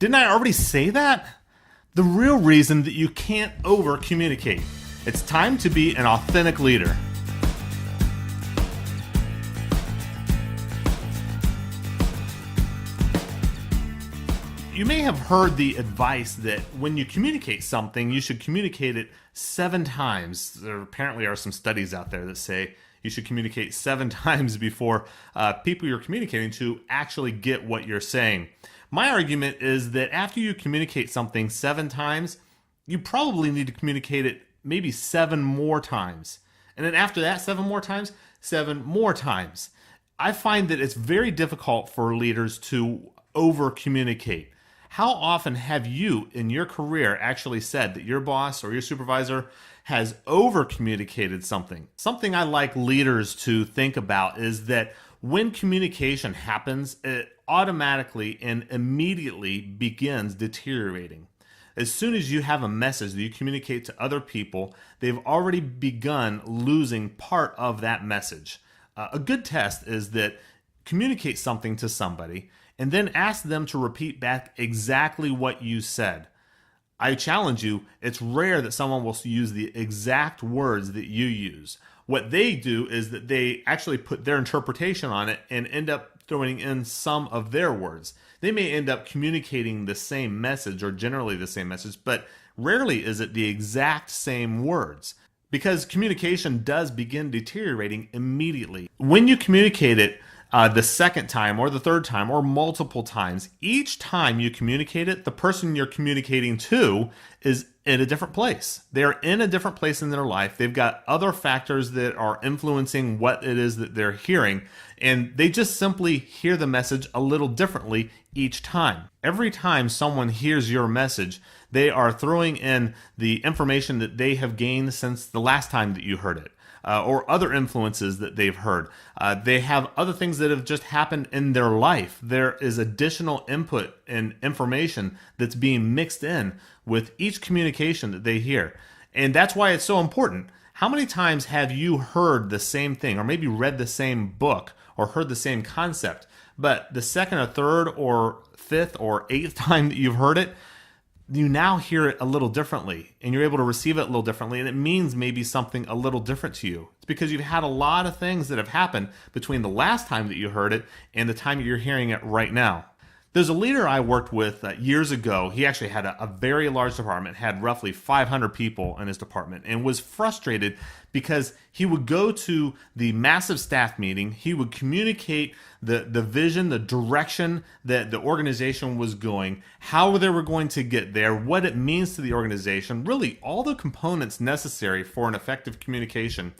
Didn't I already say that? The real reason that you can't over communicate. It's time to be an authentic leader. You may have heard the advice that when you communicate something, you should communicate it 7 times. There apparently are some studies out there that say you should communicate 7 times before people you're communicating to actually get what you're saying. My argument is that after you communicate something 7 times, you probably need to communicate it maybe 7 more times. And then after that 7 more times, 7 more times. I find that it's very difficult for leaders to over communicate. How often have you in your career actually said that your boss or your supervisor has over communicated something? Something I like leaders to think about is that when communication happens, it automatically and immediately begins deteriorating. As soon as you have a message that you communicate to other people, they've already begun losing part of that message. A good test is that communicate something to somebody and then ask them to repeat back exactly what you said. I challenge you, it's rare that someone will use the exact words that you use. What they do is that they actually put their interpretation on it and end up throwing in some of their words. They may end up communicating the same message or generally the same message, but rarely is it the exact same words because communication does begin deteriorating immediately. When you communicate it the second time or the third time or multiple times, each time you communicate it, the person you're communicating to is in a different place. They're in a different place in their life. They've got other factors that are influencing what it is that they're hearing, and they just simply hear the message a little differently each time. Every time someone hears your message, they are throwing in the information that they have gained since the last time that you heard it. Or other influences that they've heard. They have other things that have just happened in their life. There is additional input and information that's being mixed in with each communication that they hear. And that's why it's so important. How many times have you heard the same thing or maybe read the same book or heard the same concept, but the second or third or fifth or eighth time that you've heard it, you now hear it a little differently and you're able to receive it a little differently, and it means maybe something a little different to you. It's because you've had a lot of things that have happened between the last time that you heard it and the time that you're hearing it right now. There's a leader I worked with years ago. He actually had a very large department, had roughly 500 people in his department, and was frustrated because he would go to the massive staff meeting, he would communicate the vision, the direction that the organization was going, how they were going to get there, what it means to the organization, really all the components necessary for an effective communication.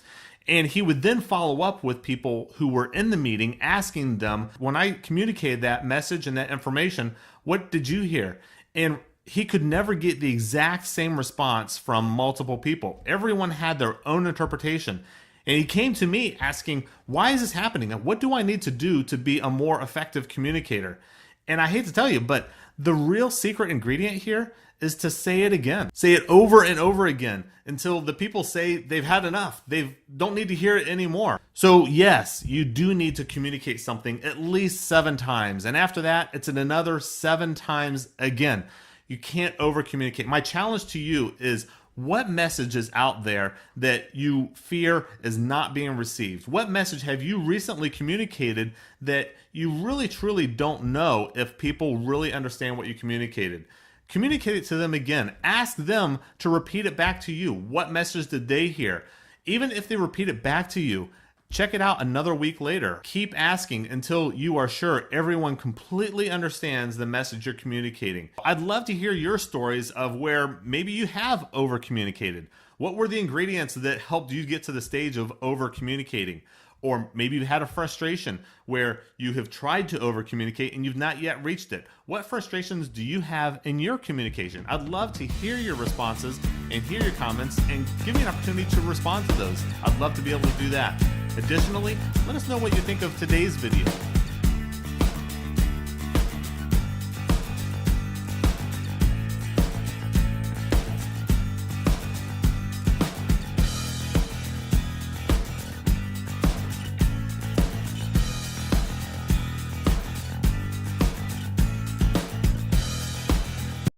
And he would then follow up with people who were in the meeting, asking them, when I communicated that message and that information, what did you hear? And he could never get the exact same response from multiple people. Everyone had their own interpretation. And he came to me asking, why is this happening? And what do I need to do to be a more effective communicator? And I hate to tell you, but the real secret ingredient here is to say it again. Say it over and over again until the people say they've had enough. They don't need to hear it anymore. So yes, you do need to communicate something at least 7 times. And after that, it's another 7 times again. You can't over communicate. My challenge to you is, what message is out there that you fear is not being received? What message have you recently communicated that you really truly don't know if people really understand what you communicated? Communicate it to them again. Ask them to repeat it back to you. What message did they hear? Even if they repeat it back to you, check it out another week later. Keep asking until you are sure everyone completely understands the message you're communicating. I'd love to hear your stories of where maybe you have over communicated. What were the ingredients that helped you get to the stage of over communicating? Or maybe you had a frustration where you have tried to over communicate and you've not yet reached it. What frustrations do you have in your communication? I'd love to hear your responses and hear your comments and give me an opportunity to respond to those. I'd love to be able to do that. Additionally, let us know what you think of today's video.